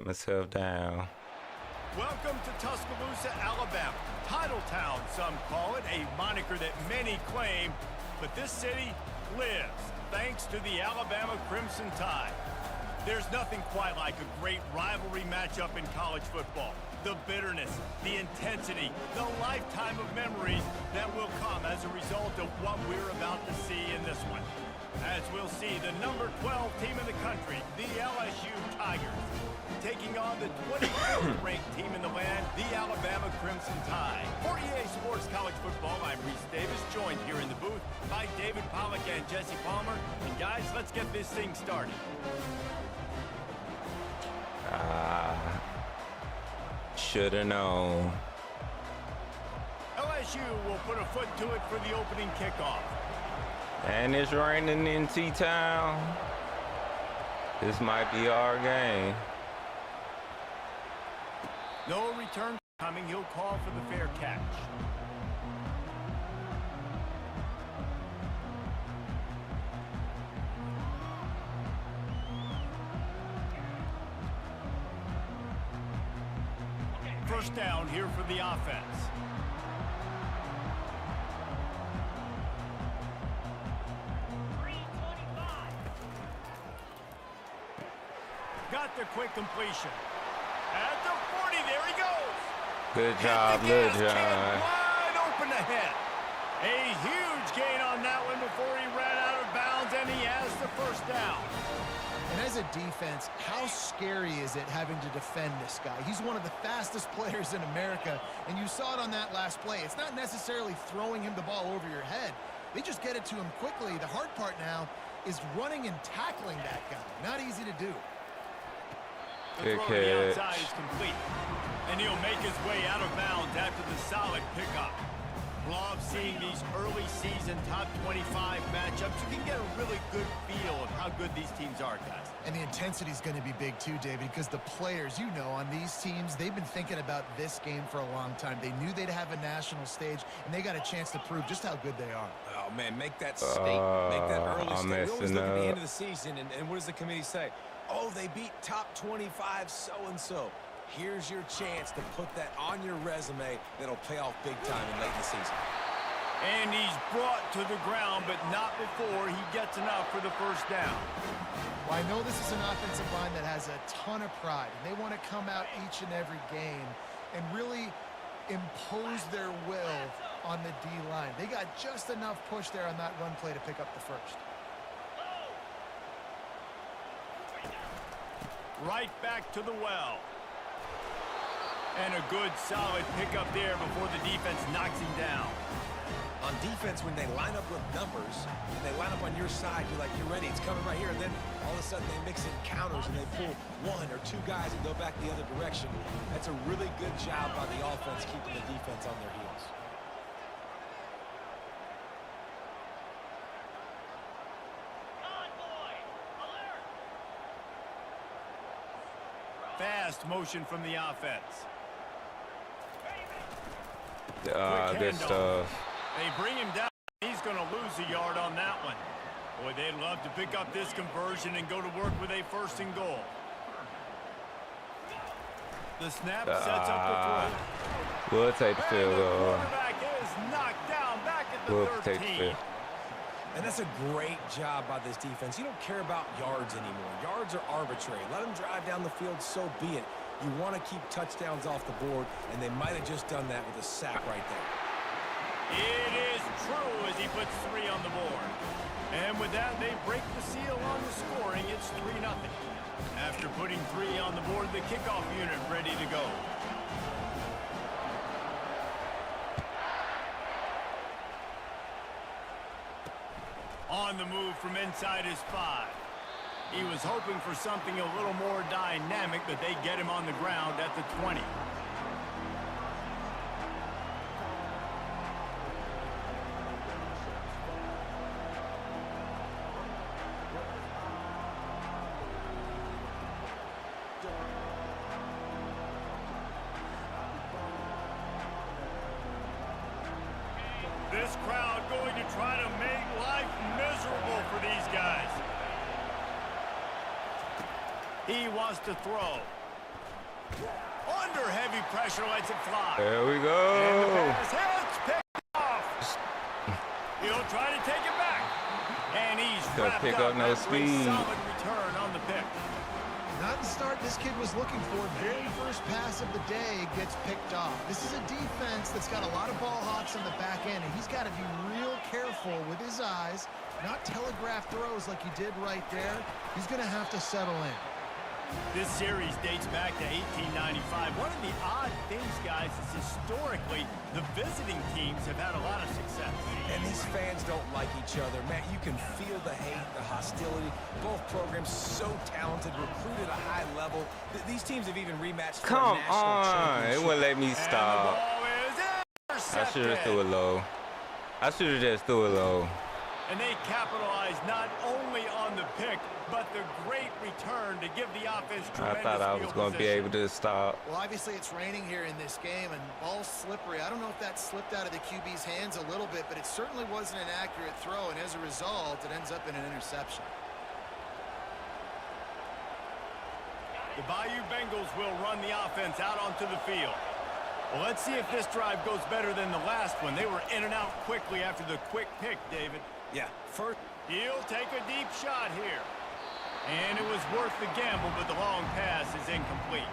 myself down. Welcome to Tuscaloosa, Alabama. Title Town, some call it, a moniker that many claim, but this city lives thanks to the Alabama Crimson Tide. There's nothing quite like a great rivalry matchup in college football. The bitterness, the intensity, the lifetime of memories that will come as a result of what we're about to see in this one. As we'll see, the number 12 team in the country, the LSU Tigers, taking on the 24th ranked team in the land, the Alabama Crimson Tide. For EA Sports College Football, I'm Reese Davis, joined here in the booth by David Pollack and Jesse Palmer. And guys, let's get this thing started. Shoulda known. LSU will put a foot to it for the opening kickoff. And it's raining in T-Town. This might be our game. No return coming. He'll call for the fair catch. First down here for the offense. Got the quick completion. At the 40, there he goes. Good job, good job. Wide open ahead. A huge gain on that one before he ran out of bounds, and he has the first down. And as a defense, how scary is it having to defend this guy? He's one of the fastest players in America, and you saw it on that last play. It's not necessarily throwing him the ball over your head. They just get it to him quickly. The hard part now is running and tackling that guy. Not easy to do. The throw to the outside is complete. And he'll make his way out of bounds after the solid pickup. Love seeing these early season top 25 matchups. You can get a really good feel of how good these teams are, guys. And the intensity is going to be big too, David, because the players, you know, on these teams, they've been thinking about this game for a long time. They knew they'd have a national stage, and they got a chance to prove just how good they are. Oh, man, make that statement. Make that early statement. We always look at the end of the season, and what does the committee say? Oh, they beat top 25 so-and-so. Here's your chance to put that on your resume that'll pay off big time in late in the season. And he's brought to the ground, but not before he gets enough for the first down. Well, I know this is an offensive line that has a ton of pride, and they want to come out each and every game and really impose their will on the D-line. They got just enough push there on that run play to pick up the first. Right back to the well. And a good, solid pickup there before the defense knocks him down. On defense, when they line up with numbers, and they line up on your side, you're like, you're ready, it's coming right here. And then all of a sudden they mix in counters and they pull one or two guys and go back the other direction. That's a really good job by the offense keeping the defense on their heels. Fast motion from the offense. Good stuff. They bring him down. He's going to lose a yard on that one. Boy, they'd love to pick up this conversion and go to work with a first and goal. The snap sets up the throw. We'll take the field goal. The quarterback is knocked down back at the 13. Take the field. And that's a great job by this defense. You don't care about yards anymore. Yards are arbitrary. Let them drive down the field, so be it. You want to keep touchdowns off the board, and they might have just done that with a sack right there. It is true as he puts 3 on the board. And with that, they break the seal on the scoring. It's 3-0. After putting 3 on the board, the kickoff unit ready to go. On the move from inside his 5. He was hoping for something a little more dynamic, but they get him on the ground at the 20. This crowd going to try to make life miserable for these guys. He wants to throw. Under heavy pressure, lets it fly. There we And the go. pass hits, picked off. He'll try to take it back. And he's Gotta wrapped pick up up no after a speed. solid return on the pick. Not the start this kid was looking for. Very first pass of the day gets picked off. This is a defense that's got a lot of ball hawks on the back end, and he's got to be real careful with his eyes, not telegraph throws like he did right there. He's going to have to settle in. This series dates back to 1895. One of the odd things, guys, is historically the visiting teams have had a lot of success. And these fans don't like each other. Man, you can feel the hate, the hostility. Both programs so talented, recruited at a high level. These teams have even rematched for a Come national on. It championship. wouldn't let me And the stop. ball is I should have intercepted. threw it low. I should have just threw it low. And they capitalized not only on the pick, but the great return to give the offense I tremendous thought I was field going to be position. able to stop. Well, obviously it's raining here in this game, and ball's slippery. I don't know if that slipped out of the QB's hands a little bit, but it certainly wasn't an accurate throw, and as a result, it ends up in an interception. The Bayou Bengals will run the offense out onto the field. Well, let's see if this drive goes better than the last one. They were in and out quickly after the quick pick, David. Yeah, first. He'll take a deep shot here. And it was worth the gamble, but the long pass is incomplete.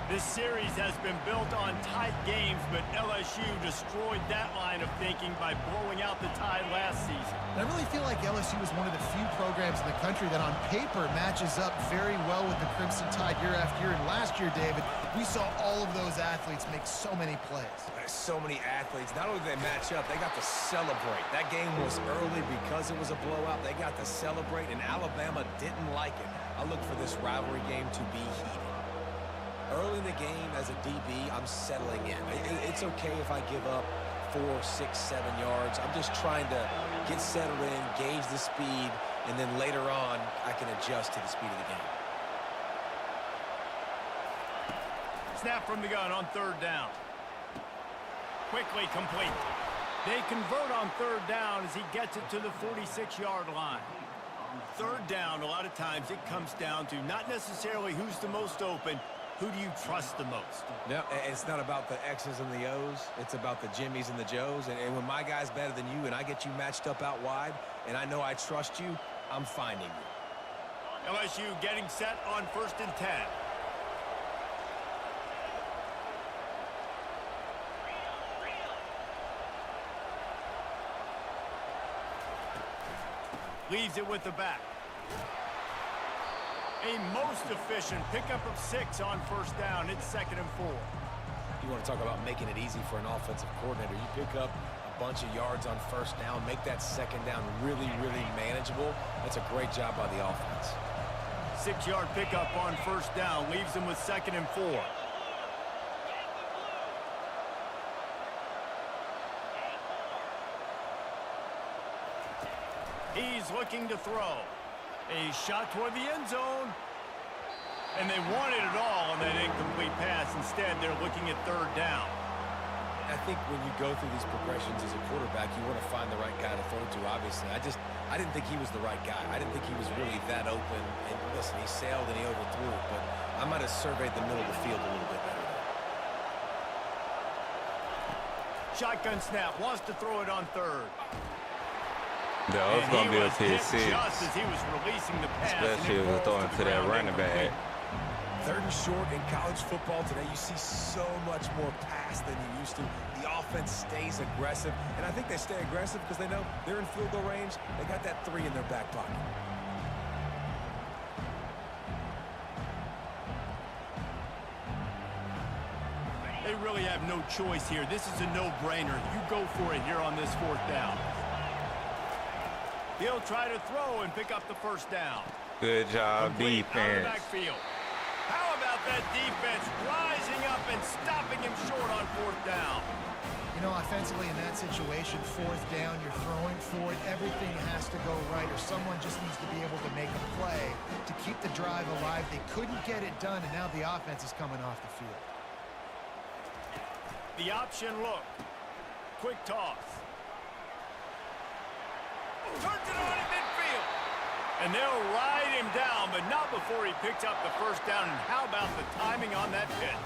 This series has been built on tight games, but LSU destroyed that line of thinking by blowing out the Tide last season. And I really feel like LSU is one of the few programs in the country that on paper matches up very well with the Crimson Tide year after year. And last year, David, we saw all of those athletes make so many plays. There's so many athletes. Not only did they match up, they got to celebrate. That game was early because it was a blowout. They got to celebrate, and Alabama didn't like it. I look for this rivalry game to be heated. Early in the game, as a DB, I'm settling in. It's okay if I give up 4, 6, 7 yards. I'm just trying to get settled in, gauge the speed, and then later on, I can adjust to the speed of the game. Snap from the gun on third down. Quickly complete. They convert on third down as he gets it to the 46-yard line. Third down, a lot of times it comes down to not necessarily who's the most open, who do you trust the most? No, it's not about the X's and the O's. It's about the Jimmys and the Joes. And when my guy's better than you and I get you matched up out wide and I know I trust you, I'm finding you. LSU getting set on 1st and 10. Leaves it with the back. A most efficient pickup of 6 on 1st down. It's 2nd and 4. You want to talk about making it easy for an offensive coordinator. You pick up a bunch of yards on 1st down, make that 2nd down really, really manageable. That's a great job by the offense. 6-yard pickup on 1st down. Leaves them with 2nd and 4. He's looking to throw. A shot toward the end zone. And they wanted it all on that incomplete pass. Instead, they're looking at 3rd down. I think when you go through these progressions as a quarterback, you want to find the right guy to throw to, obviously. I didn't think he was the right guy. I didn't think he was really that open. And listen, he sailed and he overthrew it, but I might have surveyed the middle of the field a little bit better there. Shotgun snap. Wants to throw it on 3rd. That was going to be a pick Just 6. as he was releasing the pass. Especially if it was throwing to that running back. 3rd and short in college football today, you see so much more pass than you used to. The offense stays aggressive, and I think they stay aggressive because they know they're in field goal range. They got that 3 in their back pocket. They really have no choice here. This is a no-brainer. You go for it here on this 4th down. He'll try to throw and pick up the 1st down. Good job, Complete out of the defense. backfield. How about that defense rising up and stopping him short on 4th down? You know, offensively in that situation, 4th down, you're throwing for it. Everything has to go right, or someone just needs to be able to make a play to keep the drive alive. They couldn't get it done, and now the offense is coming off the field. The option look. Quick toss. Turns it on in midfield. And they'll ride him down, but not before he picks up the first down. And how about the timing on that pitch?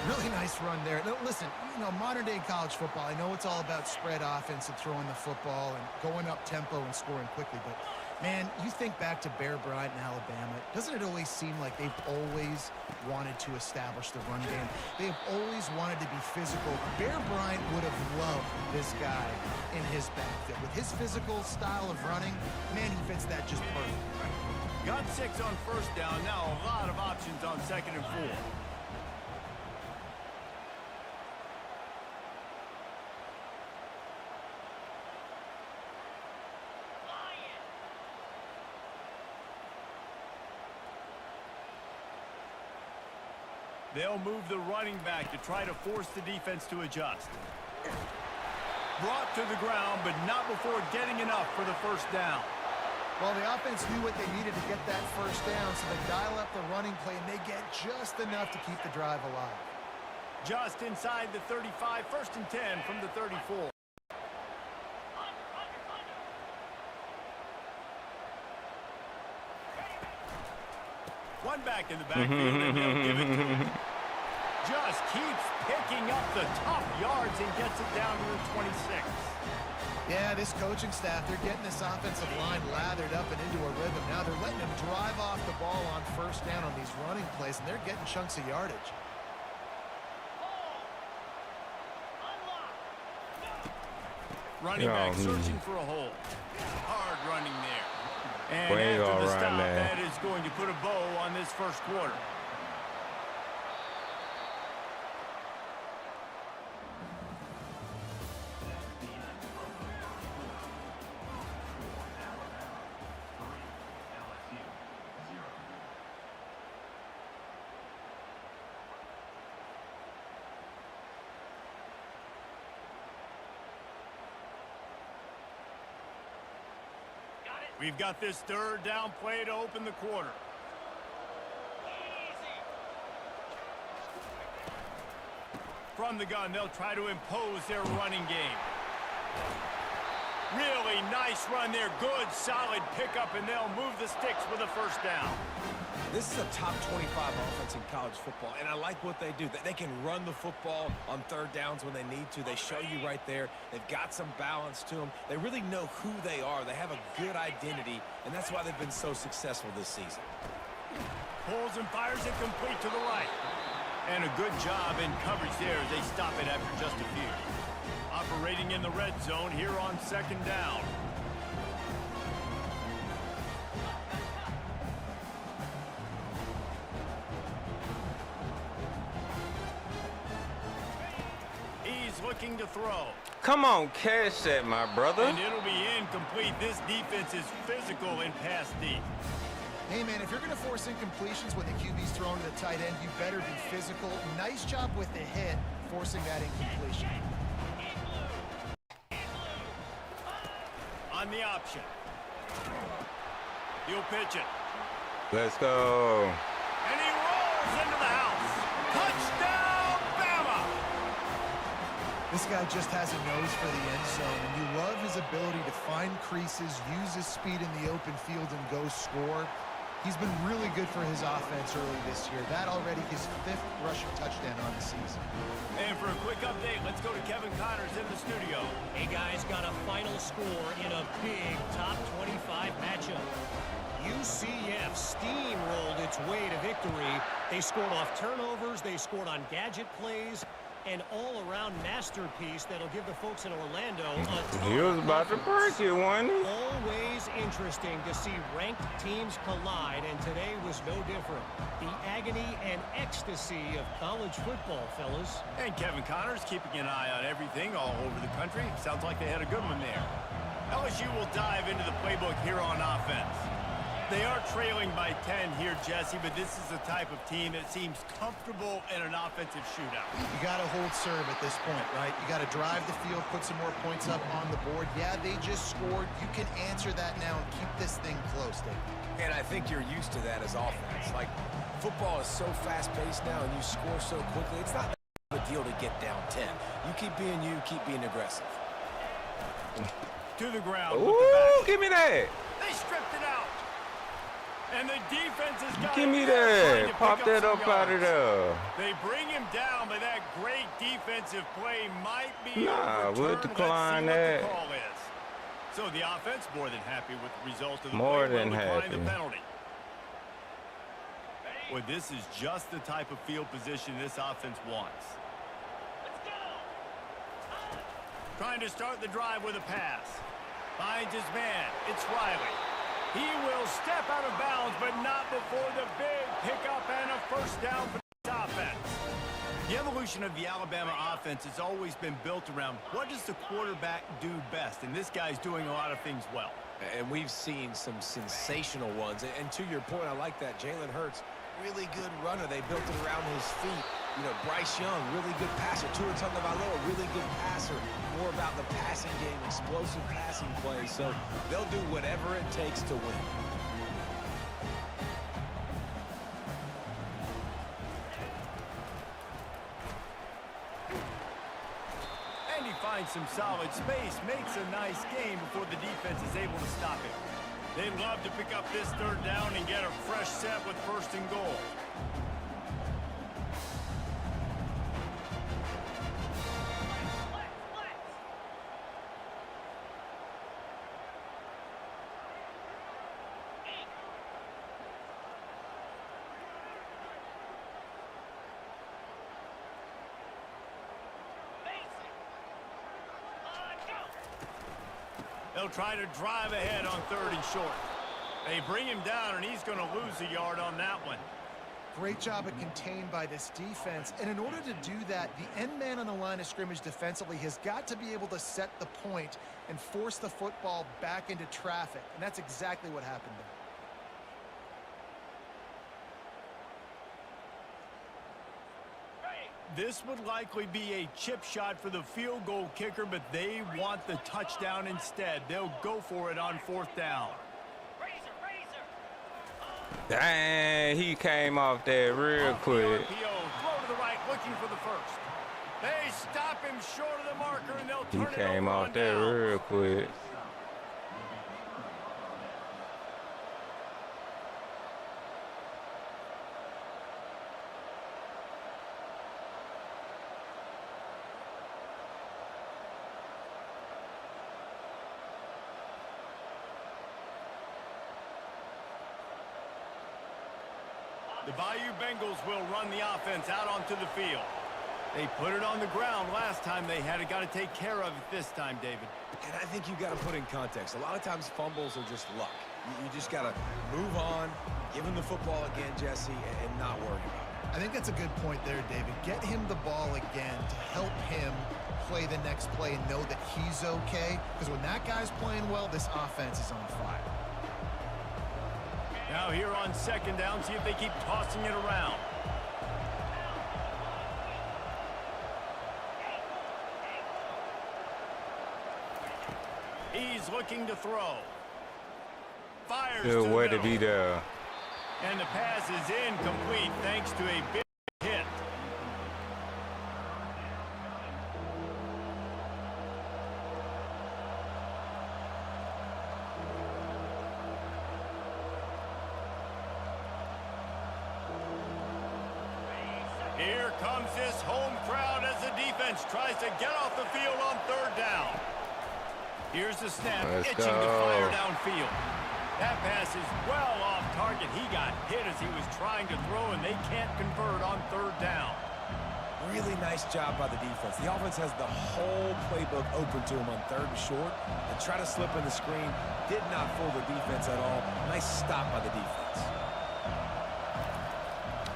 Really nice run there. Now, listen, you know, modern-day college football, I know it's all about spread offense and throwing the football and going up tempo and scoring quickly, but, man, you think back to Bear Bryant in Alabama, doesn't it always seem like they've always wanted to establish the run game? They have always wanted to be physical. Bear Bryant would have loved this guy in his backfield. With his physical style of running, man, he fits that just perfect. Got 6 on first down. Now a lot of options on 2nd and 4. They'll move the running back to try to force the defense to adjust. Brought to the ground, but not before getting enough for the first down. Well, the offense knew what they needed to get that first down, so they dial up the running play, and they get just enough to keep the drive alive. Just inside the 35, 1st and 10 from the 34. One back in the backfield, and they'll give it to him. Just keeps picking up the top yards and gets it down to the 26. Yeah, this coaching staff, they're getting this offensive line lathered up and into a rhythm. Now they're letting them drive off the ball on first down on these running plays, and they're getting chunks of yardage. Running back searching for a hole. Hard running there. And Way after the right stop, there. that is going to put a bow on this first quarter. We've got this 3rd down play to open the quarter. From the gun, they'll try to impose their running game. Really nice run there. Good, solid pickup, and they'll move the sticks with a first down. This is a top 25 offense in college football, and I like what they do. They can run the football on 3rd downs when they need to. They show you right there. They've got some balance to them. They really know who they are. They have a good identity, and that's why they've been so successful this season. Pulls and fires it complete to the right. And a good job in coverage there as they stop it after just a few. Operating in the red zone here on 2nd down. Looking to throw. Come on, catch that, my brother. And it'll be incomplete. This defense is physical in pass deep. Hey, man, if you're going to force incompletions when the QB's throwing to the tight end, you better be physical. Nice job with the hit, forcing that incompletion. On the option. He'll pitch it. Let's go. And he rolls into the house. Touchdown, Bama! This guy just has a nose for the end zone, and you love his ability to find creases, use his speed in the open field, and go score. He's been really good for his offense early this year. That already his 5th rushing touchdown on the season. And for a quick update, let's go to Kevin Connors in the studio. Hey, guys, got a final score in a big top 25 matchup. UCF steamrolled its way to victory. They scored off turnovers. They scored on gadget plays. An all-around masterpiece that'll give the folks in Orlando a ton. He was about to break it, wasn't he? Always interesting to see ranked teams collide, and today was no different. The agony and ecstasy of college football, fellas. And Kevin Connors keeping an eye on everything all over the country. Sounds like they had a good one there. LSU will dive into the playbook here on offense. They are trailing by 10 here, Jesse, but this is the type of team that seems comfortable in an offensive shootout. You got to hold serve at this point, right? You got to drive the field, put some more points up on the board. Yeah, they just scored. You can answer that now and keep this thing close, Dave. And I think you're used to that as offense. Like, football is so fast-paced now, and you score so quickly. It's not that big of a deal to get down 10. You keep being aggressive. To the ground Ooh, with the back. give me that. They stripped it out. And the defense has got Give me him trying that. to Pop pick up that some up out of yards. there. They bring him down, but that great defensive play might be Nah, we'll overturned. decline Let's see that. what the call is. So the offense more than happy with the result of the More play. than Will decline happy. the penalty. Well, this is just the type of field position this offense wants. Trying to start the drive with a pass. Finds his man. It's Riley. He will step out of bounds, but not before the big pickup and a first down for the offense. The evolution of the Alabama offense has always been built around what does the quarterback do best, and this guy's doing a lot of things well. And we've seen some sensational ones. And to your point, I like that. Jalen Hurts, really good runner. They built it around his feet. You know, Bryce Young, really good passer. Tua Tagovailoa, really good passer. More about the passing game, explosive passing plays. So they'll do whatever it takes to win. And he finds some solid space, makes a nice game before the defense is able to stop him. They'd love to pick up this third down and get a fresh set with first and goal. They'll try to drive ahead on third and short. They bring him down, and he's going to lose a yard on that one. Great job at contained by this defense. And in order to do that, the end man on the line of scrimmage defensively has got to be able to set the point and force the football back into traffic. And that's exactly what happened there. This would likely be a chip shot for the field goal kicker, but they want the touchdown instead. They'll go for it on fourth down. Dang, he came off there real quick. RPO, throw to the right, looking for the first. They stop him short of the marker, and they'll He turn it over came on off there downs. real quick. The Bayou Bengals will run the offense out onto the field. They put it on the ground last time they had it. Got to take care of it this time, David. And I think you've got to put in context. A lot of times fumbles are just luck. You just got to move on, give him the football again, Jesse, and not worry about it. I think that's a good point there, David. Get him the ball again to help him play the next play and know that he's okay. Because when that guy's playing well, this offense is on fire. Now here on second down, see if they keep tossing it around. He's looking to throw. Fires to Good the way to middle. be there. And the pass is incomplete thanks to a big hit. Here comes this home crowd as the defense tries to get off the field on third down. Here's the snap, Let's itching to go. fire downfield. That pass is well off target. He got hit as he was trying to throw, and they can't convert on third down. Really nice job by the defense. The offense has the whole playbook open to him on third and short. And try to slip in the screen. Did not fool the defense at all. Nice stop by the defense.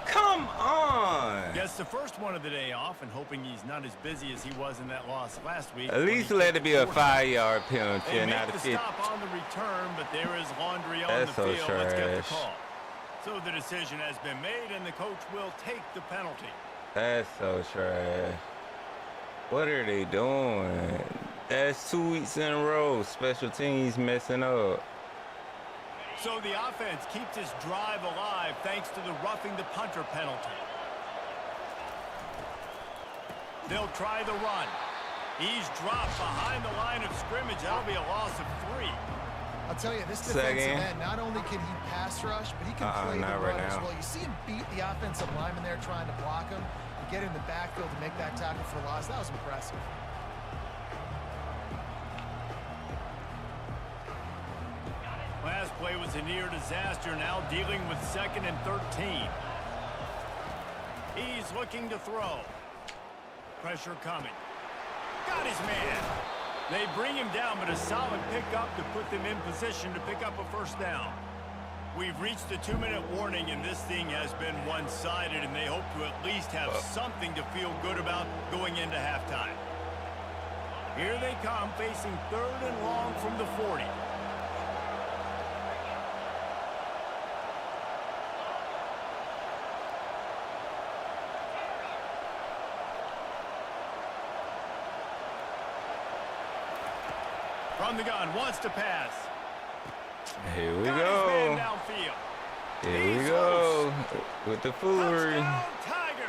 Come on. Gets the first one of the day off and hoping he's not as busy as he was in that loss last week. At least let it be a 5-yard penalty They and make not a the 50. stop on the return, but there is laundry on That's the so field. Let's get the trash. call. So the decision has been made, and the coach will take the penalty. That's so trash. What are they doing? That's 2 weeks in a row. Special teams messing up. So the offense keeps this drive alive thanks to the roughing the punter penalty. They'll try the run. He's dropped behind the line of scrimmage. That'll be a loss of 3. I'll tell you, this defensive Second. end, not only can he pass rush, but he can play the not run right as now. well. You see him beat the offensive lineman there trying to block him and get in the backfield to make that tackle for loss. That was impressive. Last play was a near disaster, now dealing with 2nd and 13. He's looking to throw. Pressure coming. Got his man. They bring him down, but a solid pickup to put them in position to pick up a first down. We've reached the 2-minute warning, and this thing has been one-sided, and they hope to at least have something to feel good about going into halftime. Here they come, facing 3rd and long from the 40. From the gun, wants to pass. Here we Got his go. man downfield. Here we He's go with the foolery. Touchdown, Tigers!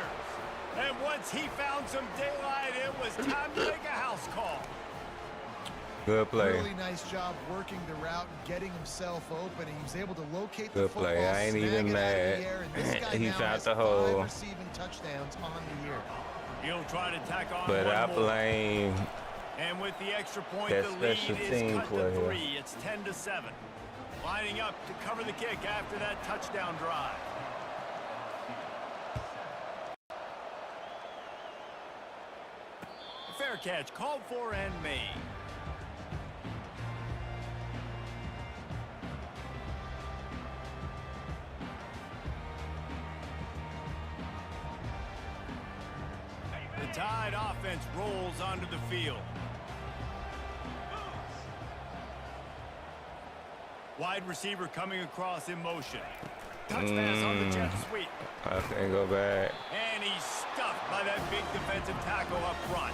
And once he found some daylight, it was time to make a house call. Good play. Really nice job working the route and getting himself open. He was able to locate the Good football, play. I ain't snag even it out of mad. the air, and this guy He now found has the 5 hole. receiving touchdowns on the year. He'll try to tack on But one I more. blame And with the extra point, that the lead special is team cut player. to 3. It's 10-7. Lining up to cover the kick after that touchdown drive. Fair catch called for and made. The Tide offense rolls onto the field. Wide receiver coming across in motion. Touch pass on the jet sweep. I can't go back. And he's stuffed by that big defensive tackle up front.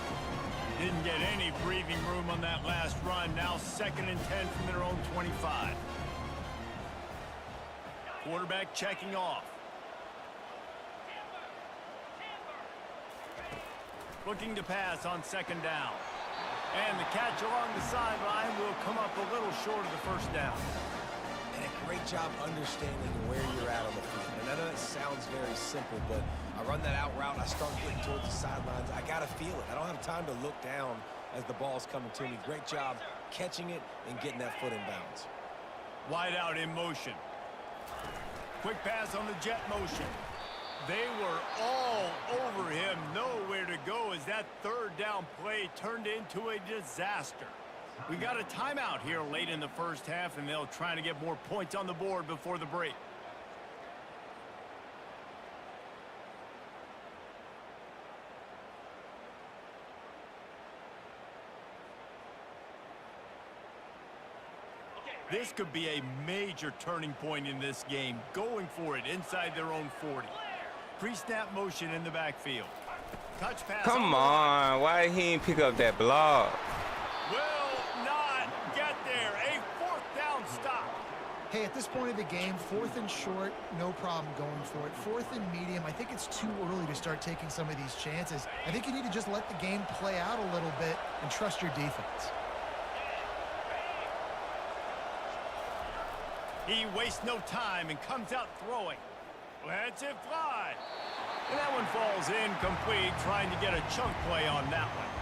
Didn't get any breathing room on that last run. Now 2nd and 10 from their own 25. Quarterback checking off. Looking to pass on 2nd down. And the catch along the sideline will come up a little short of the first down. And a great job understanding where you're at on the field. And I know that sounds very simple, but I run that out route, I start getting towards the sidelines. I got to feel it. I don't have time to look down as the ball's coming to me. Great job catching it and getting that foot in bounds. Wide out in motion. Quick pass on the jet motion. They were all over him, nowhere to go as that 3rd down play turned into a disaster. We got a timeout here late in the first half, and they'll try to get more points on the board before the break. This could be a major turning point in this game, going for it inside their own 40. Pre-snap motion in the backfield. Touch pass. Come on. Why he didn't pick up that block? Will not get there. A 4th down stop. Hey, at this point of the game, 4th and short, no problem going for it. 4th and medium, I think it's too early to start taking some of these chances. I think you need to just let the game play out a little bit and trust your defense. He wastes no time and comes out throwing. Lets it fly. And that one falls incomplete, trying to get a chunk play on that one.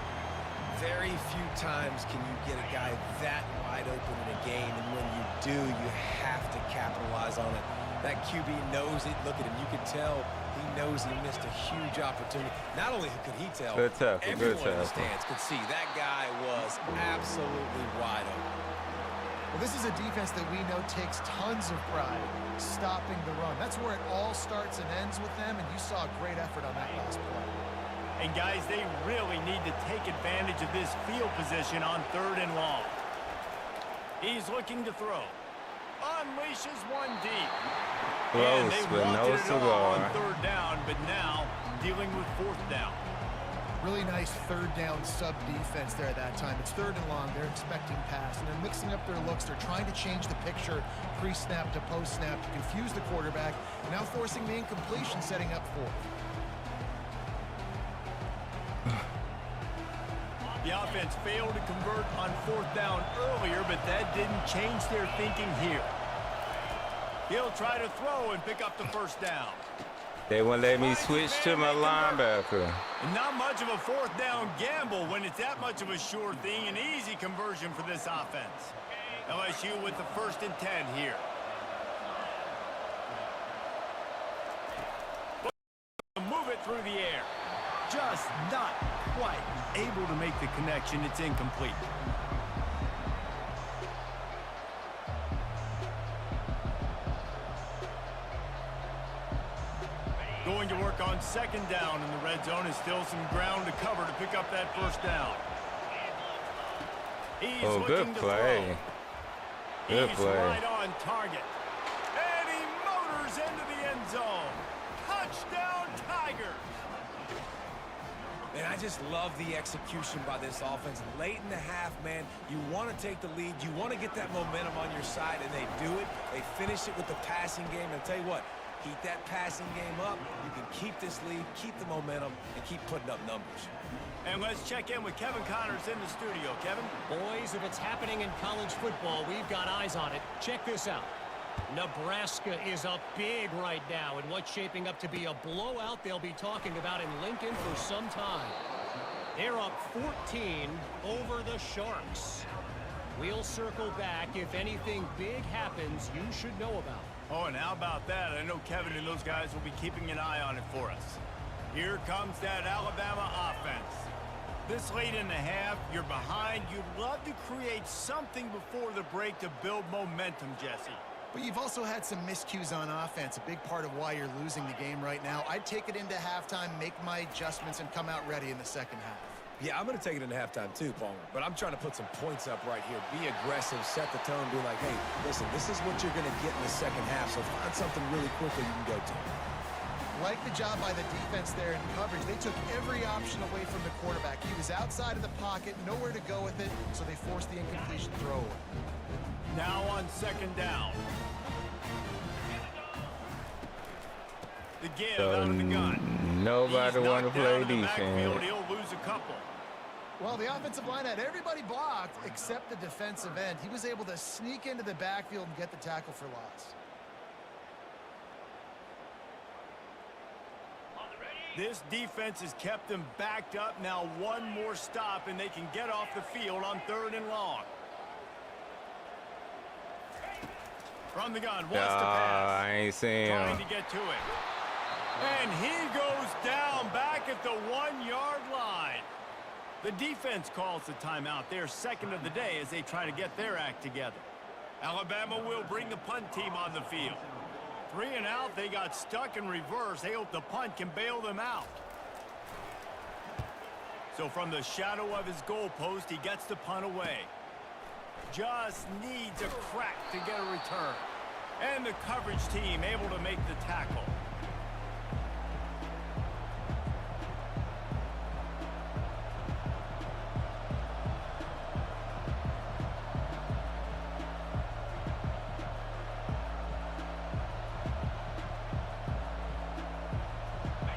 Very few times can you get a guy that wide open in a game, and when you do, you have to capitalize on it. That QB knows it. Look at him. You can tell he knows he missed a huge opportunity. Not only could he tell, Good tackle, good everyone in the tackle. stands could see that guy was absolutely wide open. Well, this is a defense that we know takes tons of pride stopping the run. That's where it all starts and ends with them, and you saw a great effort on that last play. And guys, they really need to take advantage of this field position on 3rd and long. He's looking to throw. Unleashes one deep. And they Close, but no wanted it all on cigar. 3rd down, but now dealing with 4th down. Really nice 3rd down sub defense there at that time. It's 3rd and long. They're expecting pass, and they're mixing up their looks. They're trying to change the picture pre-snap to post-snap to confuse the quarterback, and now forcing the incompletion, setting up 4th. The offense failed to convert on 4th down earlier, but that didn't change their thinking here. He'll try to throw and pick up the 1st down. They won't let me switch to my linebacker. And not much of a 4th down gamble when it's that much of a sure thing. An easy conversion for this offense. LSU with the 1st and 10 here. Move it through the air. Just not quite able to make the connection. It's incomplete. Going to work on 2nd down in the red zone. Is still some ground to cover to pick up that 1st down. He's good play. Good He's play. right on target. And he motors into the end zone. Touchdown, Tigers. And I just love the execution by this offense. Late in the half, man, you want to take the lead. You want to get that momentum on your side, and they do it. They finish it with the passing game. And I'll tell you what, keep that passing game up. You can keep this lead, keep the momentum, and keep putting up numbers. And let's check in with Kevin Connors in the studio. Kevin? Boys, if it's happening in college football, we've got eyes on it. Check this out. Nebraska is up big right now in what's shaping up to be a blowout they'll be talking about in Lincoln for some time. They're up 14 over the Sharks. We'll circle back if anything big happens you should know about. Oh, and how about that? I know Kevin and those guys will be keeping an eye on it for us. Here comes that Alabama offense. This late in the half, you're behind. You'd love to create something before the break to build momentum, Jesse. But you've also had some miscues on offense, a big part of why you're losing the game right now. I'd take it into halftime, make my adjustments, and come out ready in the 2nd half. Yeah, I'm going to take it into halftime too, Palmer. But I'm trying to put some points up right here. Be aggressive, set the tone, be like, hey, listen, this is what you're going to get in the 2nd half, so find something really quickly you can go to. Like the job by the defense there in coverage. They took every option away from the quarterback. He was outside of the pocket, nowhere to go with it, so they forced the incompletion throw. Now on 2nd down. The give out of the gun. Nobody want to play defense. He'll lose a couple. Well, the offensive line had everybody blocked except the defensive end. He was able to sneak into the backfield and get the tackle for loss. This defense has kept them backed up. Now one more stop, and they can get off the field on 3rd and long. From the gun, wants to pass. I ain't seen him. Trying to get to it. And he goes down back at the 1-yard line. The defense calls the timeout. They're 2nd of the day as they try to get their act together. Alabama will bring the punt team on the field. 3 and out. They got stuck in reverse. They hope the punt can bail them out. So from the shadow of his goalpost, he gets the punt away. Just needs a crack to get a return. And the coverage team able to make the tackle.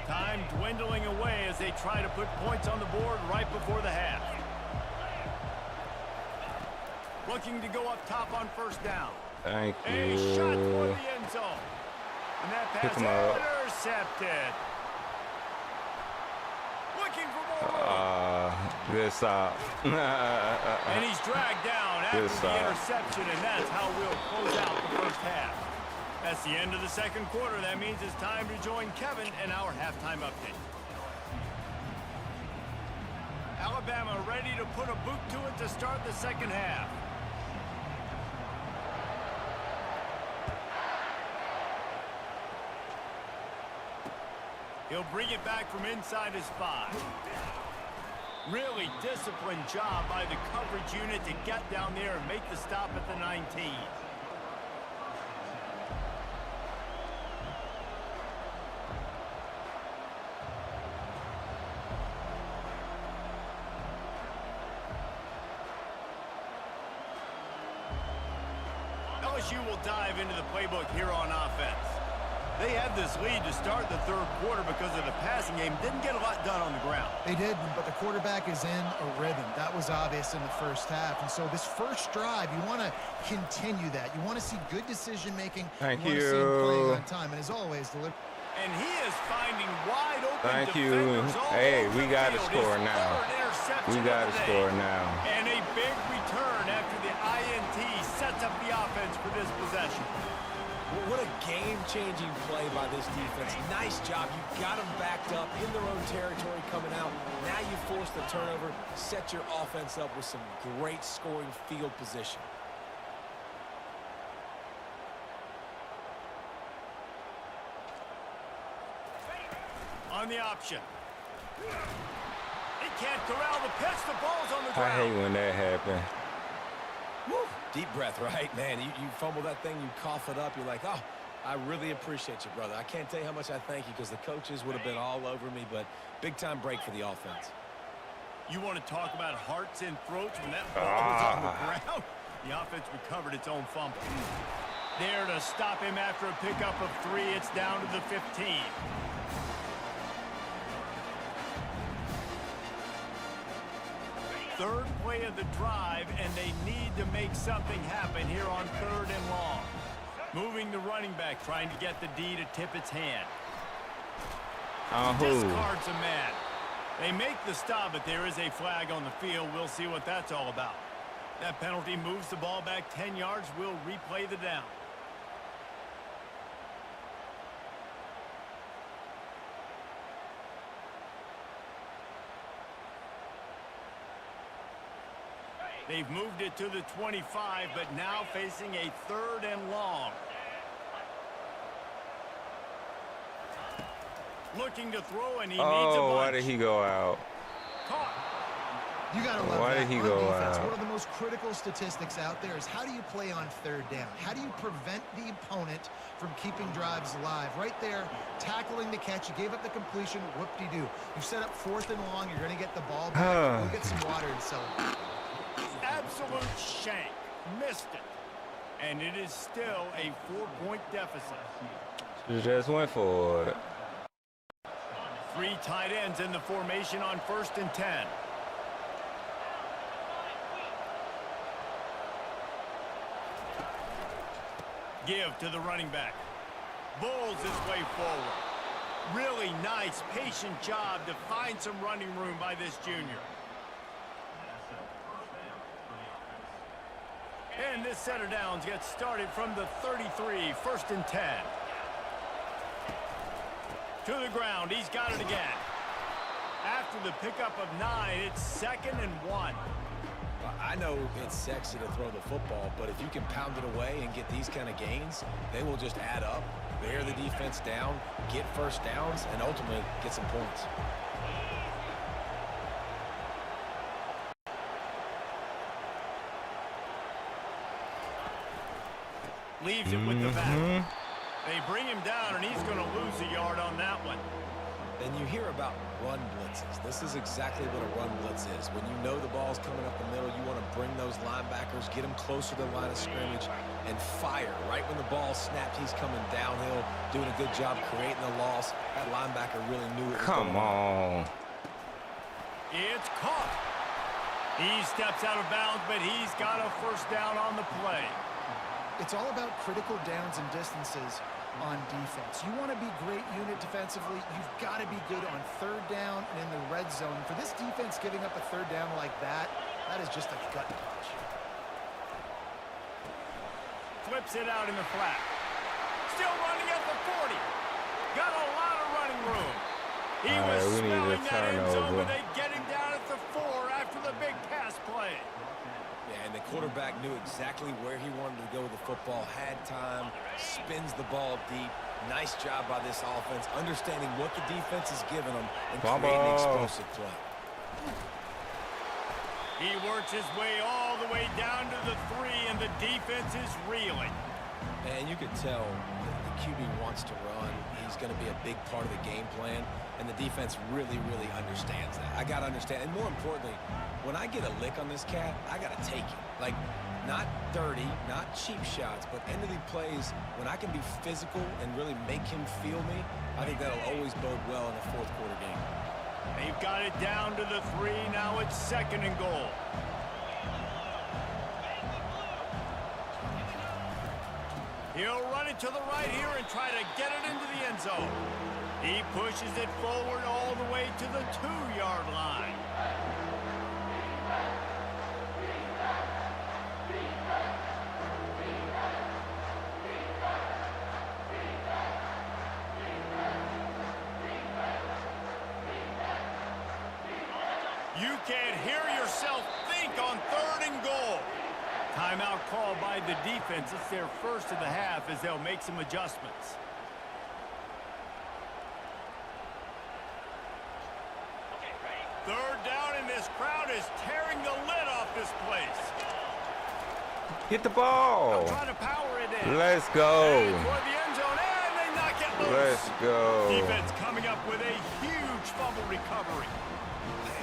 Time dwindling away as they try to put points on the board right before the half. Looking to go up top on 1st down. Thank you. A shot for the end zone. And that pass intercepted. Looking for more. Good stop. And he's dragged down after the interception, and that's how we'll close out the 1st half. That's the end of the 2nd quarter. That means it's time to join Kevin in our halftime update. Alabama ready to put a boot to it to start the 2nd half. He'll bring it back from inside his 5. Really disciplined job by the coverage unit to get down there and make the stop at the 19. LSU will dive into the playbook here on offense. They had this lead to start the third quarter because of the passing game. Didn't get a lot done on the ground. They did, but the quarterback is in a rhythm. That was obvious in the first half. And so this first drive, you want to continue that. You want to see good decision-making. Thank you. Want you. to see him playing on time. And as always, deliver. And he is finding wide open Thank you. defenders all Hey, over we the got to field. score His now. third interception We got to of the day. score now. And a big return after the INT sets up the offense for this possession. What a game-changing play by this defense. Nice job. You got them backed up in their own territory coming out. Now you force the turnover, set your offense up with some great scoring field position. On the option. He can't corral the pitch. The ball's on the I ground. hate when that happens. Woo. Deep breath, right? Man, you fumble that thing, you cough it up, you're like, oh, I really appreciate you, brother. I can't tell you how much I thank you because the coaches would have been all over me, but big-time break for the offense. You want to talk about hearts and throats when that ball was on the ground? The offense recovered its own fumble. There to stop him after a pickup of 3. It's down to the 15. Third play of the drive, and they need to make something happen here on 3rd and long. Moving the running back, trying to get the D to tip its hand. Discards a man. They make the stop, but there is a flag on the field. We'll see what that's all about. That penalty moves the ball back 10 yards. We'll replay the down. They've moved it to the 25, but now facing a 3rd and long. Looking to throw, and he needs a bunch. Oh, why did he go out? Caught. You got to love Why that. did he On go defense, out? one of the most critical statistics out there is how do you play on 3rd down? How do you prevent the opponent from keeping drives alive? Right there, tackling the catch. You gave up the completion. Whoop-de-doo. You set up 4th and long. You're going to get the ball back. Go get some water and celebrate. Absolute shank. Missed it. And it is still a 4-point deficit. Just went for it. 3 tight ends in the formation on 1st and 10. Give to the running back. Bowls his way forward. Really nice, patient job to find some running room by this junior. And this set of downs gets started from the 33, 1st and 10. To the ground, he's got it again. After the pickup of 9, it's 2nd and 1. I know it's sexy to throw the football, but if you can pound it away and get these kind of gains, they will just add up, wear the defense down, get first downs, and ultimately get some points. Leaves it with the back. They bring him down, and he's going to lose a yard on that one. And you hear about run blitzes. This is exactly what a run blitz is. When you know the ball's coming up the middle, you want to bring those linebackers, get them closer to the line of scrimmage, and fire. Right when the ball snapped, he's coming downhill, doing a good job creating the loss. That linebacker really knew it was Come on. It's caught. He steps out of bounds, but he's got a 1st down on the play. It's all about critical downs and distances on defense. You want to be great unit defensively. You've got to be good on 3rd down and in the red zone. For this defense giving up a 3rd down like that is just a gut punch. Flips it out in the flat. Still running at the 40. Got a lot of running room. He was we need a smelling that end zone, turnover. but they get him down at the 4 after the big pass play. Yeah, and the quarterback knew exactly where he wanted to go with the football, had time, spins the ball deep. Nice job by this offense, understanding what the defense is giving them and creating an explosive play. He works his way all the way down to the 3, and the defense is reeling. And you could tell the QB wants to run. He's going to be a big part of the game plan, and the defense really, really understands that. I got to understand, and more importantly, when I get a lick on this cat, I got to take it. Like, not dirty, not cheap shots, but end-of-the plays, when I can be physical and really make him feel me, I think that'll always bode well in a fourth quarter game. They've got it down to the 3. Now it's 2nd and goal. He'll run it to the right here and try to get it into the end zone. He pushes it forward all the way to the 2-yard line. You can't hear yourself think on 3rd and goal. Timeout call by the defense. It's their first of the half as they'll make some adjustments. Third down, and this crowd is tearing the lid off this place. Get the ball. Trying to power it in. Let's go. Toward the end zone, and they knock it loose. Let's go. Defense coming up with a huge fumble recovery.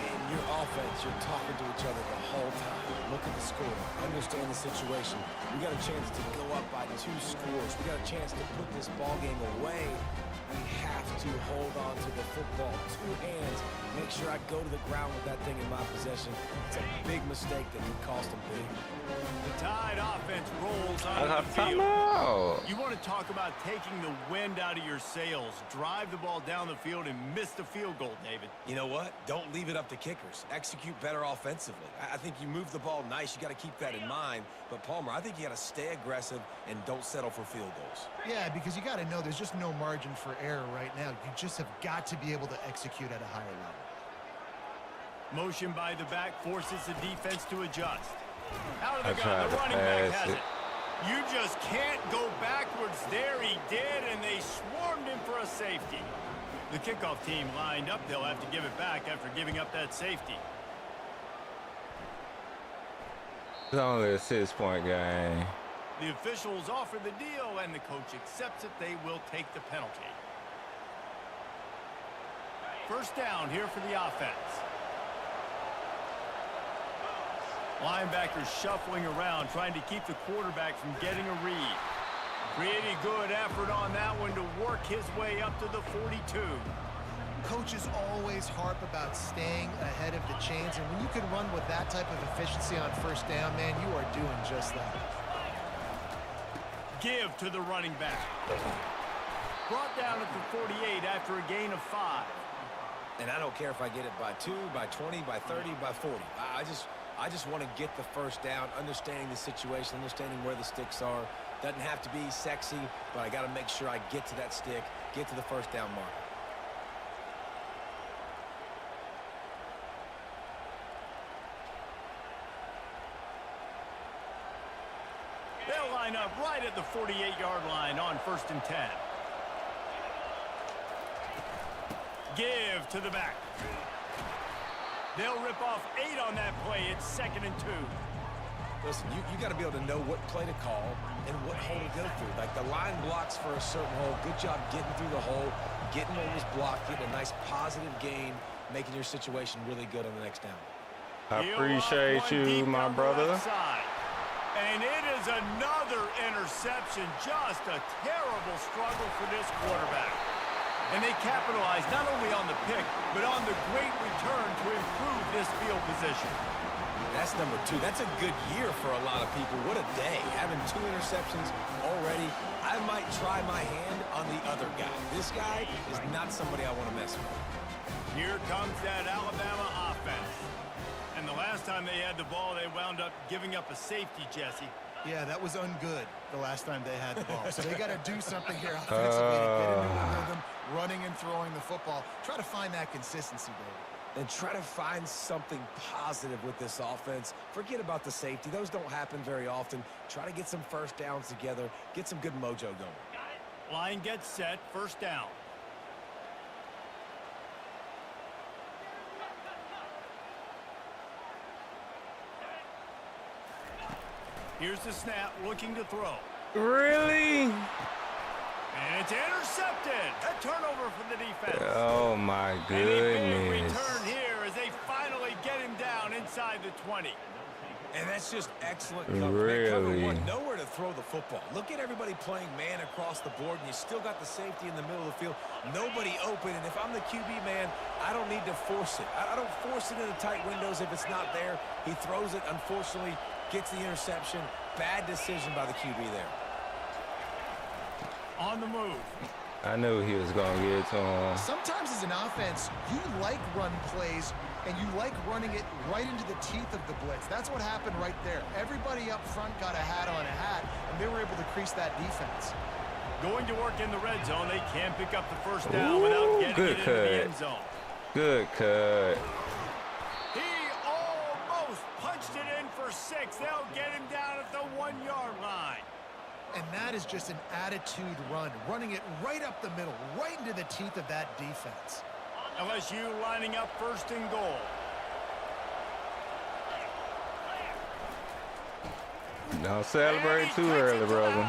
In your offense, you're talking to each other the whole time. Look at the score. Understand the situation. We got a chance to go up by 2 scores. We got a chance to put this ball game away. We have to hold on to the football, 2 hands. Make sure I go to the ground with that thing in my possession. It's a big mistake that could cost them big. The Tide offense rolls I on got the field. timeout. You want to talk about taking the wind out of your sails. Drive the ball down the field and miss the field goal, David. You know what? Don't leave it up to kickers. Execute better offensively. I think you move the ball nice. You got to keep that in mind. But, Palmer, I think you got to stay aggressive and don't settle for field goals. Yeah, because you got to know there's just no margin for error right now. You just have got to be able to execute at a higher level. Motion by the back forces the defense to adjust. Out of I the gun, tried the to running back pass has it. it. You just can't go backwards there. He did, and they swarmed him for a safety. The kickoff team lined up. They'll have to give it back after giving up that safety. It's only a 6-point game. The officials offer the deal, and the coach accepts it. They will take the penalty. First down here for the offense. Linebackers shuffling around, trying to keep the quarterback from getting a read. Pretty good effort on that one to work his way up to the 42. Coaches always harp about staying ahead of the chains, and when you can run with that type of efficiency on first down, man, you are doing just that. Give to the running back. Brought down at the 48 after a gain of 5. And I don't care if I get it by 2, by 20, by 30, by 40. I just want to get the first down, understanding the situation, understanding where the sticks are. Doesn't have to be sexy, but I got to make sure I get to that stick, get to the first down mark. They'll line up right at the 48-yard line on 1st and 10. Give to the back. They'll rip off 8 on that play. It's 2nd and 2. Listen, you got to be able to know what play to call and what hole to go through. Like the line blocks for a certain hole. Good job getting through the hole, getting what was blocked, getting a nice positive gain, making your situation really good on the next down. I appreciate you, my brother. And it is another interception. Just a terrible struggle for this quarterback. And they capitalize not only on the pick, but on the great return to improve this field position. That's number 2. That's a good year for a lot of people. What a day. Having 2 interceptions already. I might try my hand on the other guy. This guy is not somebody I want to mess with. Here comes that Alabama offense. And the last time they had the ball, they wound up giving up a safety, Jesse. Yeah, that was ungood the last time they had the ball. So they got to do something here offensively to get into a rhythm, running and throwing the football. Try to find that consistency, David. And try to find something positive with this offense. Forget about the safety. Those don't happen very often. Try to get some first downs together. Get some good mojo going. Line gets set. First down. Here's the snap, looking to throw. Really? And it's intercepted. A turnover for the defense. Oh, my And a big goodness. return here as they finally get him down inside the 20. And that's just excellent coverage. Cover Really? one, nowhere to throw the football. Look at everybody playing man across the board, and you still got the safety in the middle of the field. Nobody open, and if I'm the QB man, I don't need to force it. I don't force it into tight windows if it's not there. He throws it, unfortunately, gets the interception. Bad decision by the QB there. On the move. I knew he was going to get to him. Sometimes as an offense, you like run plays, and you like running it right into the teeth of the blitz. That's what happened right there. Everybody up front got a hat on a hat, and they were able to crease that defense. Going to work in the red zone. They can't pick up the first down without getting good it into the end zone. Good cut. He almost punched it in for 6. They'll get him down at the 1-yard line. And that is just an attitude run, running it right up the middle, right into the teeth of that defense. LSU lining up first and goal. Don't celebrate too early, brother.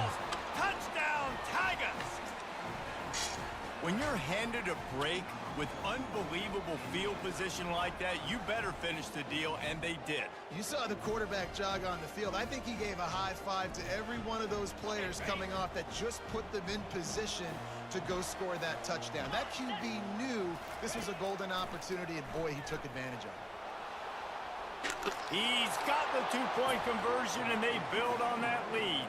Touchdown, Tigers! When you're handed a break with unbelievable field position like that, you better finish the deal, and they did. You saw the quarterback jog on the field. I think he gave a high five to every one of those players coming off that just put them in position to go score that touchdown. That QB knew this was a golden opportunity, and boy, he took advantage of it. He's got the 2-point conversion, and they build on that lead.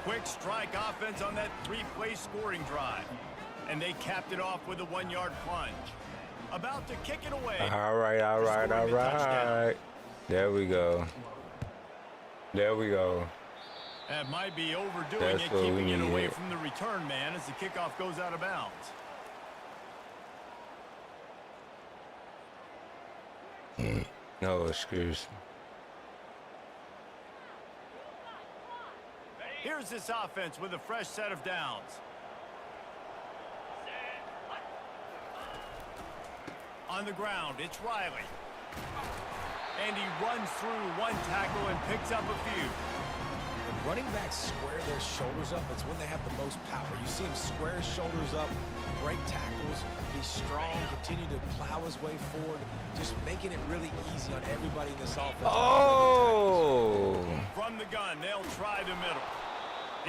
Quick strike offense on that 3-play scoring drive. And they capped it off with a 1-yard plunge. About to kick it away. All right. There we go. That might be overdoing That's it, what we keeping it away need. from the return man as the kickoff goes out of bounds. No excuse. Here's this offense with a fresh set of downs. On the ground, it's Riley. And he runs through one tackle and picks up a few. When running backs square their shoulders up, it's when they have the most power. You see him square his shoulders up, break tackles, be strong, continue to plow his way forward, just making it really easy on everybody in this offense. Oh! From the gun, they'll try the middle.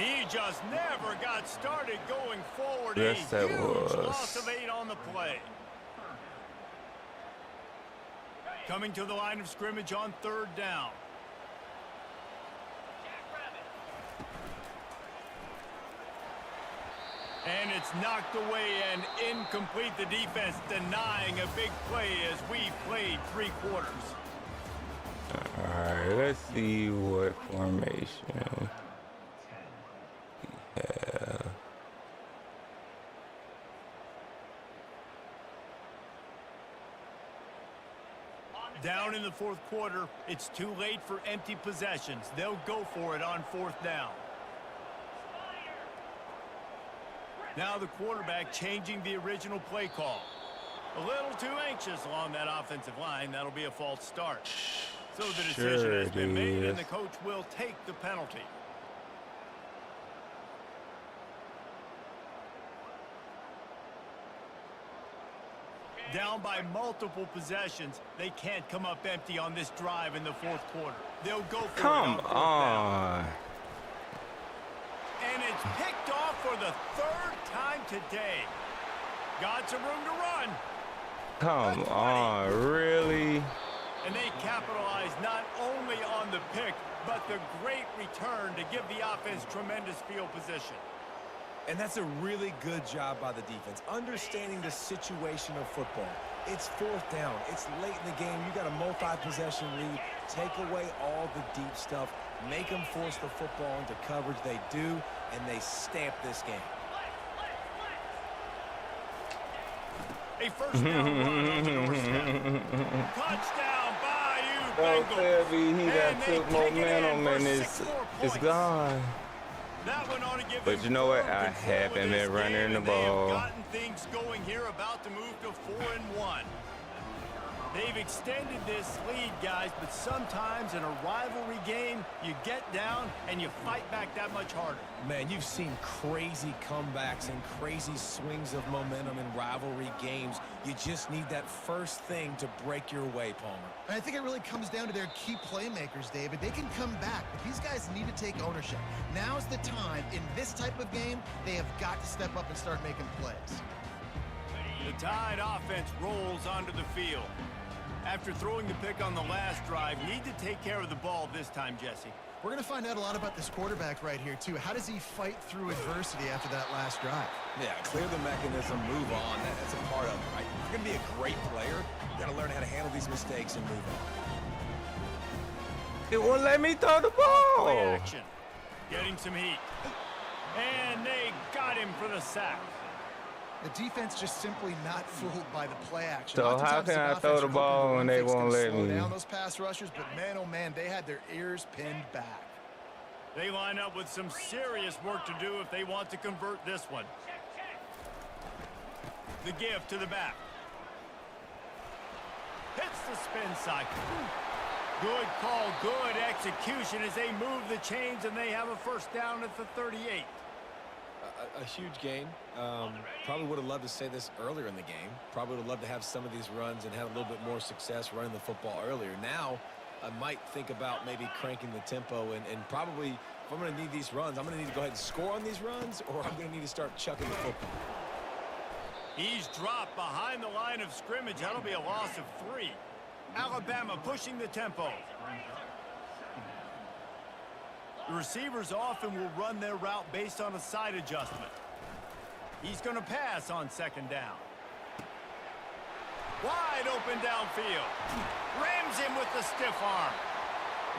He just never got started going forward. Yes, a that huge was. loss of 8 on the play. Coming to the line of scrimmage on 3rd down. And it's knocked away and incomplete. The defense denying a big play as we played 3 quarters. All right, let's see what formation we have. Down in the 4th quarter, it's too late for empty possessions. They'll go for it on 4th down. Now the quarterback changing the original play call. A little too anxious along that offensive line. That'll be a false start. So the decision has been made, and the coach will take the penalty. Down by multiple possessions, they can't come up empty on this drive in the 4th quarter. They'll go for Come it on 4th on. down. And it's picked off for the 3rd time today. Got some room to run. Come on, really? And they capitalize not only on the pick, but the great return to give the offense tremendous field position. And that's a really good job by the defense, understanding the situation of football. It's 4th down. It's late in the game. You got a multi-possession lead. Take away all the deep stuff. Make them force the football into coverage. They do, and they stamp this game. A first down run on the doorstep. Touchdown, Bayou Don't Bengals. tell me he And got they took kick it in momentum for and 6 more it's points. gone. That one ought to give But them you know what? firm I control of haven't this been running game, the and they have ball. gotten things going here, about to move to 4-1. They they've extended this lead, guys, but sometimes in a rivalry game, you get down and you fight back that much harder. Man, you've seen crazy comebacks and crazy swings of momentum in rivalry games. You just need that first thing to break your way, Palmer. And I think it really comes down to their key playmakers, David. They can come back, but these guys need to take ownership. Now's the time. In this type of game, they have got to step up and start making plays. The Tide offense rolls onto the field. After throwing the pick on the last drive, need to take care of the ball this time, Jesse. We're going to find out a lot about this quarterback right here, too. How does he fight through adversity after that last drive? Yeah, clear the mechanism, move on. That's a part of it, right? If you're going to be a great player, you got to learn how to handle these mistakes and move on. It won't let me throw the Play ball. action. Getting some heat. And they got him for the sack. The defense just simply not fooled by the play action. So how can I throw the ball when they won't let me? Slow down those pass rushers, but man, oh man, they had their ears pinned back. They line up with some serious work to do if they want to convert this one. The give to the back. Hits the spin cycle. Good call, good execution as they move the chains and they have a first down at the 38. A huge gain. Probably would have loved to say this earlier in the game. Probably would have loved to have some of these runs and have a little bit more success running the football earlier. Now, I might think about maybe cranking the tempo and probably, if I'm going to need these runs, I'm going to need to go ahead and score on these runs, or I'm going to need to start chucking the football. He's dropped behind the line of scrimmage. That'll be a loss of 3. Alabama pushing the tempo. The receivers often will run their route based on a side adjustment. He's going to pass on second down. Wide open downfield. Rams him with the stiff arm.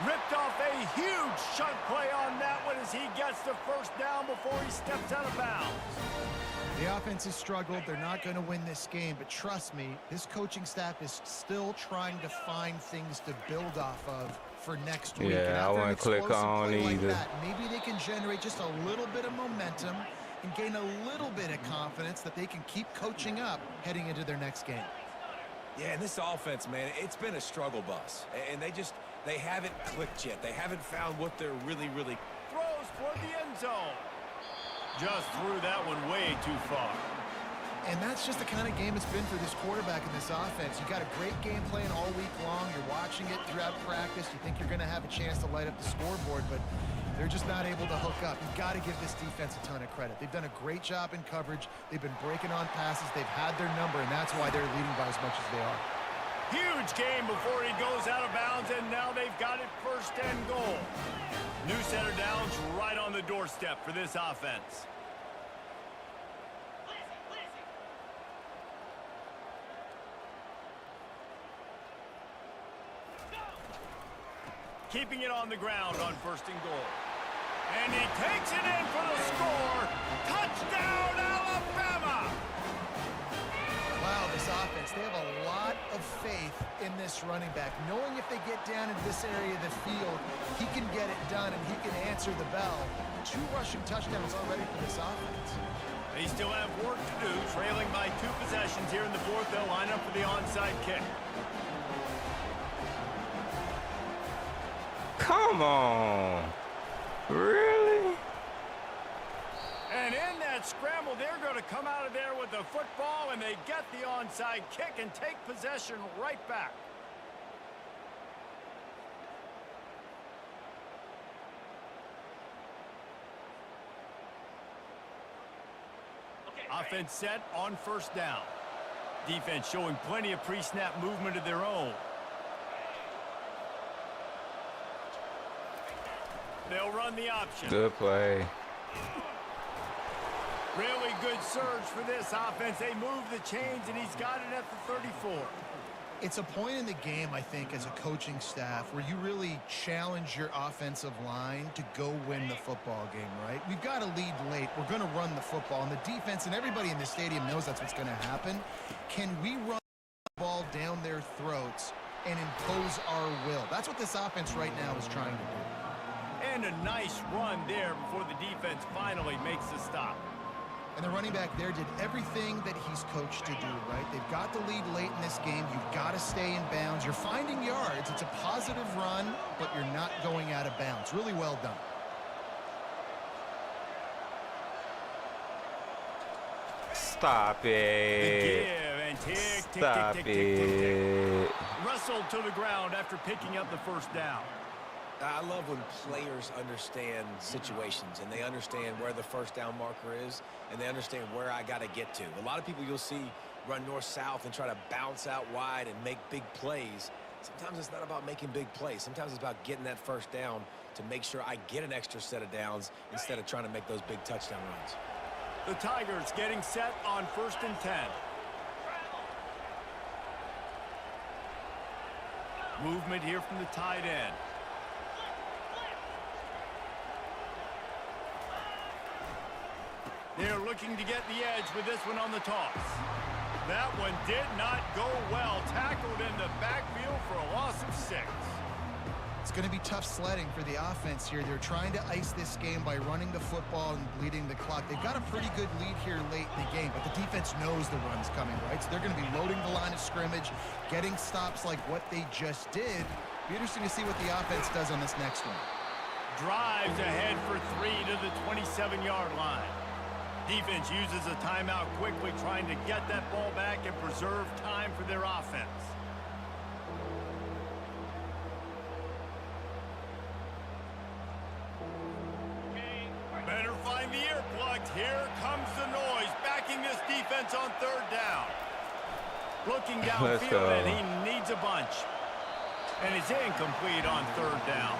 Ripped off a huge chunk play on that one as he gets the first down before he steps out of bounds. The offense has struggled. They're not going to win this game, but trust me, this coaching staff is still trying to find things to build off of for next week. Yeah, I wouldn't click on either. Like that, maybe they can generate just a little bit of momentum and gain a little bit of confidence that they can keep coaching up heading into their next game. Yeah, and this offense, man, it's been a struggle bus. And they haven't clicked yet. They haven't found what they're really Throws for the end zone. Just threw that one way too far. And that's just the kind of game it's been for this quarterback and this offense. You got a great game plan all week long. You're watching it throughout practice. You think you're going to have a chance to light up the scoreboard, but they're just not able to hook up. You've got to give this defense a ton of credit. They've done a great job in coverage. They've been breaking on passes. They've had their number, and that's why they're leading by as much as they are. Huge game before he goes out of bounds, and now they've got it first and goal. New center downs right on the doorstep for this offense. Keeping it on the ground on first and goal. And he takes it in for the score. Touchdown, Alabama! Wow, this offense, they have a lot of faith in this running back. Knowing if they get down into this area of the field, he can get it done and he can answer the bell. 2 rushing touchdowns already for this offense. They still have work to do, trailing by 2 possessions here in the fourth. They'll line up for the onside kick. Come on. Really? And in that scramble, they're going to come out of there with the football, and they get the onside kick and take possession right back. Offense set on first down. Defense showing plenty of pre-snap movement of their own. They'll run the option. Good play. Really good surge for this offense. They move the chains, and he's got it at the 34. It's a point in the game, I think, as a coaching staff where you really challenge your offensive line to go win the football game, right? We've got to lead late. We're going to run the football, and the defense and everybody in the stadium knows that's what's going to happen. Can we run the ball down their throats and impose our will? That's what this offense right now is trying to do. And a nice run there before the defense finally makes the stop. And the running back there did everything that he's coached to do, right? They've got the lead late in this game. You've got to stay in bounds. You're finding yards. It's a positive run, but you're not going out of bounds. Really well done. Stop it. Stop it. Wrestled to the ground after picking up the first down. I love when players understand situations and they understand where the first down marker is and they understand where I got to get to. A lot of people you'll see run north-south and try to bounce out wide and make big plays. Sometimes it's not about making big plays. Sometimes it's about getting that first down to make sure I get an extra set of downs instead of trying to make those big touchdown runs. The Tigers getting set on 1st and 10. Movement here from the tight end. They're looking to get the edge with this one on the toss. That one did not go well. Tackled in the backfield for a loss of 6. It's going to be tough sledding for the offense here. They're trying to ice this game by running the football and bleeding the clock. They've got a pretty good lead here late in the game, but the defense knows the run's coming, right? So they're going to be loading the line of scrimmage, getting stops like what they just did. Be interesting to see what the offense does on this next one. Drives ahead for 3 to the 27-yard line. Defense uses a timeout quickly, trying to get that ball back and preserve time for their offense. Better find the earplugs. Here comes the noise, backing this defense on 3rd down. Looking downfield, and he needs a bunch. And it's incomplete on 3rd down.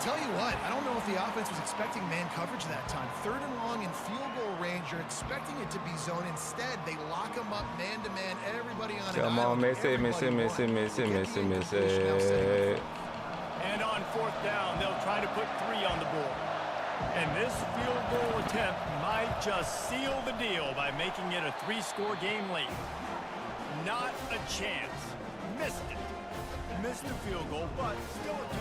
Tell you what, I don't know if the offense was expecting man coverage that time. 3rd and long in field goal range, you're expecting it to be zone. Instead, they lock them up man-to-man, everybody on an Come on, miss it. And on 4th down, they'll try to put 3 on the board. And this field goal attempt might just seal the deal by making it a 3-score game late. Not a chance. Missed it. Missed the field goal, but still a 2.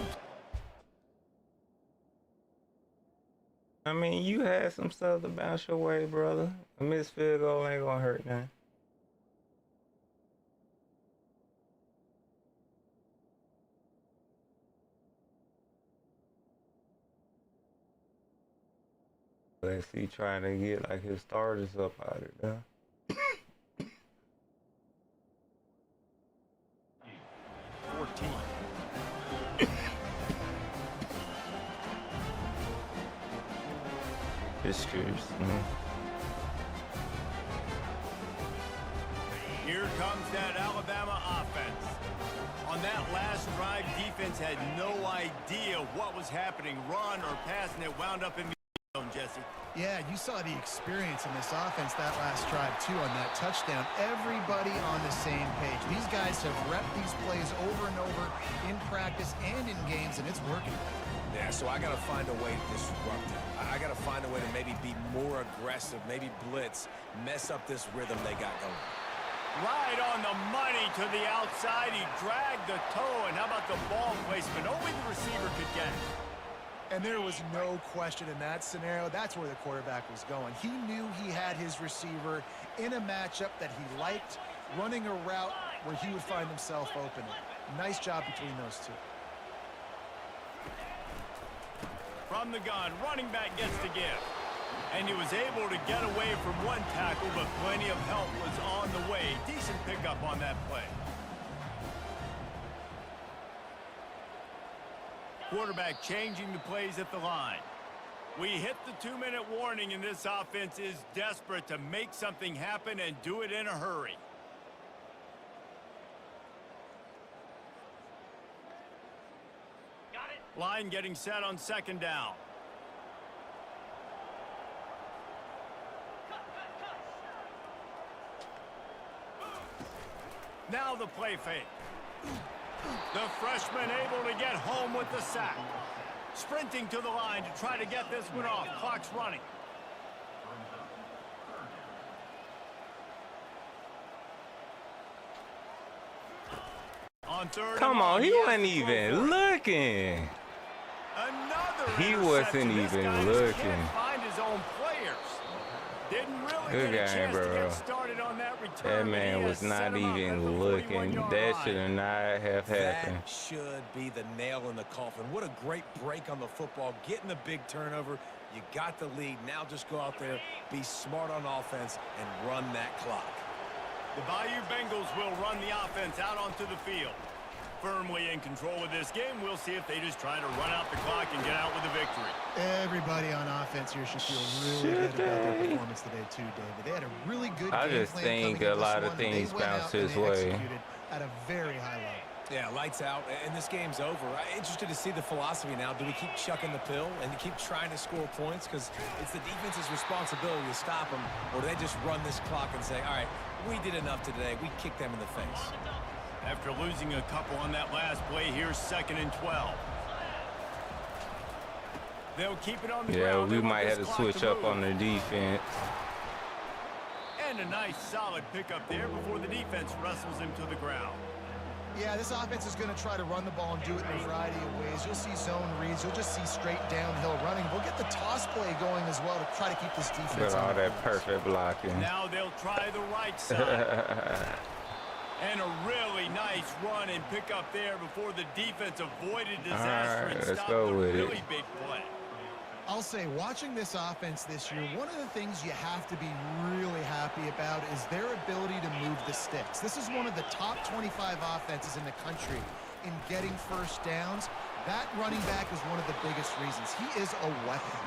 I mean, you had some stuff to bounce your way, brother. A missed field goal ain't gonna hurt nothing. Let's see, trying to get like his starters up out of there. 14. Excuse me. Here comes that Alabama offense. On that last drive, defense had no idea what was happening. Run or pass, and it wound up in the zone, Jesse. Yeah, you saw the experience in this offense that last drive, too, on that touchdown. Everybody on the same page. These guys have repped these plays over and over in practice and in games, and it's working. Yeah, so I got to find a way to disrupt it. I got to find a way to maybe be more aggressive, maybe blitz, mess up this rhythm they got going. Right on the money to the outside. He dragged the toe, and how about the ball placement? Only the receiver could get it. And there was no question in that scenario. That's where the quarterback was going. He knew he had his receiver in a matchup that he liked, running a route where he would find himself open. Nice job between those two. From the gun, running back gets the give. And he was able to get away from one tackle, but plenty of help was on the way. Decent pickup on that play. Quarterback changing the plays at the line. We hit the 2-minute warning, and this offense is desperate to make something happen and do it in a hurry. Line getting set on 2nd down. Now the play fake. The freshman able to get home with the sack. Sprinting to the line to try to get this one off. Clock's running. On 3rd. Come on, he wasn't even looking. Another He wasn't interception. This even guy looking. can't find his own players. Didn't really Good get a game, chance to bro. get started on that return. That but he man has was set not him up at the even looking. 41-yard That line. should have not have happened. That should be the nail in the coffin. What a great break on the football. Getting the big turnover. You got the lead. Now just go out there, be smart on offense, and run that clock. The Bayou Bengals will run the offense out onto the field. Firmly in control of this game. We'll see if they just try to run out the clock and get out with a victory. Everybody on offense here should feel really good about their performance today too, David. They had a really good I game just plan think coming a into lot this of one, and things they went bounce out and his they way. executed at a very high level. Yeah, lights out, and this game's over. I'm interested to see the philosophy now. Do we keep chucking the pill and keep trying to score points? Because it's the defense's responsibility to stop them, or do they just run this clock and say, all right, we did enough today. We kicked them in the face. After losing a couple on that last play, here's 2nd and 12. They'll keep it on the Yeah, ground. we They want might this have to clock switch up move. on the defense. And a nice solid pickup there before the defense wrestles him to the ground. Yeah, this offense is going to try to run the ball and do it in a variety of ways. You'll see zone reads. You'll just see straight downhill running. We'll get the toss play going as well to try to keep this defense With all on that the field. perfect blocking. Now they'll try the right side. And a really nice run and pickup there before the defense avoided disaster All right, and let's stopped go the with it. really big play. I'll say, watching this offense this year, one of the things you have to be really happy about is their ability to move the sticks. This is one of the top 25 offenses in the country in getting first downs. That running back is one of the biggest reasons. He is a weapon.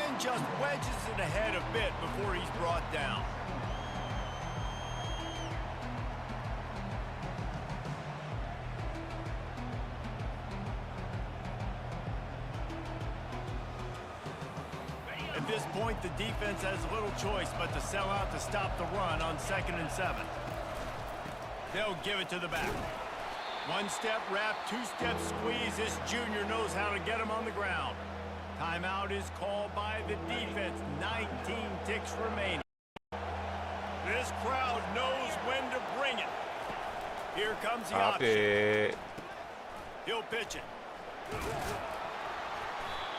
And just wedges it ahead a bit before he's brought down. At this point, the defense has little choice but to sell out to stop the run on 2nd and 7. They'll give it to the back. One-step wrap, two-step squeeze. This junior knows how to get him on the ground. Timeout is called by the defense. 19 ticks remaining. This crowd knows when to bring it. Here comes the Stop option. it. He'll pitch it.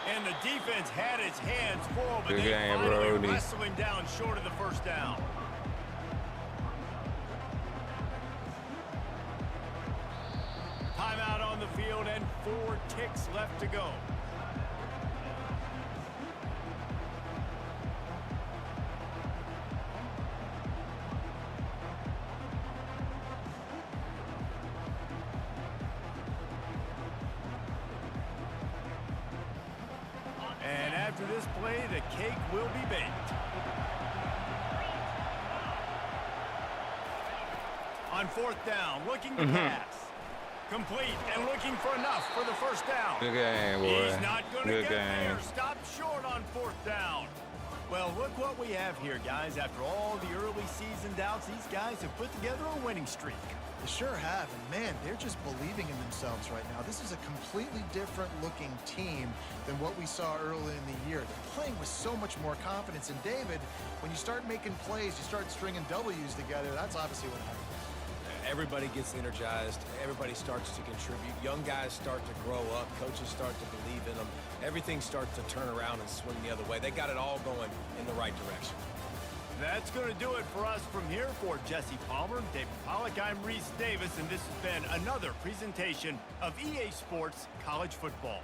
And the defense had its hands full, but Good they game, finally Brody. wrestle him down short of the first down. Timeout on the field and 4 ticks left to go. And after this play, the cake will be baked. On 4th down, looking to pass. Complete and looking for enough for the first down. Good game, boy. He's not going to Good get there. game. Stop short on 4th down. Well, look what we have here, guys. After all the early season doubts, these guys have put together a winning streak. They sure have, and man, they're just believing in themselves right now. This is a completely different looking team than what we saw early in the year. They're playing with so much more confidence, and David, when you start making plays, you start stringing W's together, that's obviously what happens. Everybody gets energized. Everybody starts to contribute. Young guys start to grow up. Coaches start to believe in them. Everything starts to turn around and swing the other way. They got it all going in the right direction. That's going to do it for us from here. For Jesse Palmer, David Pollack, I'm Reese Davis, and this has been another presentation of EA Sports College Football.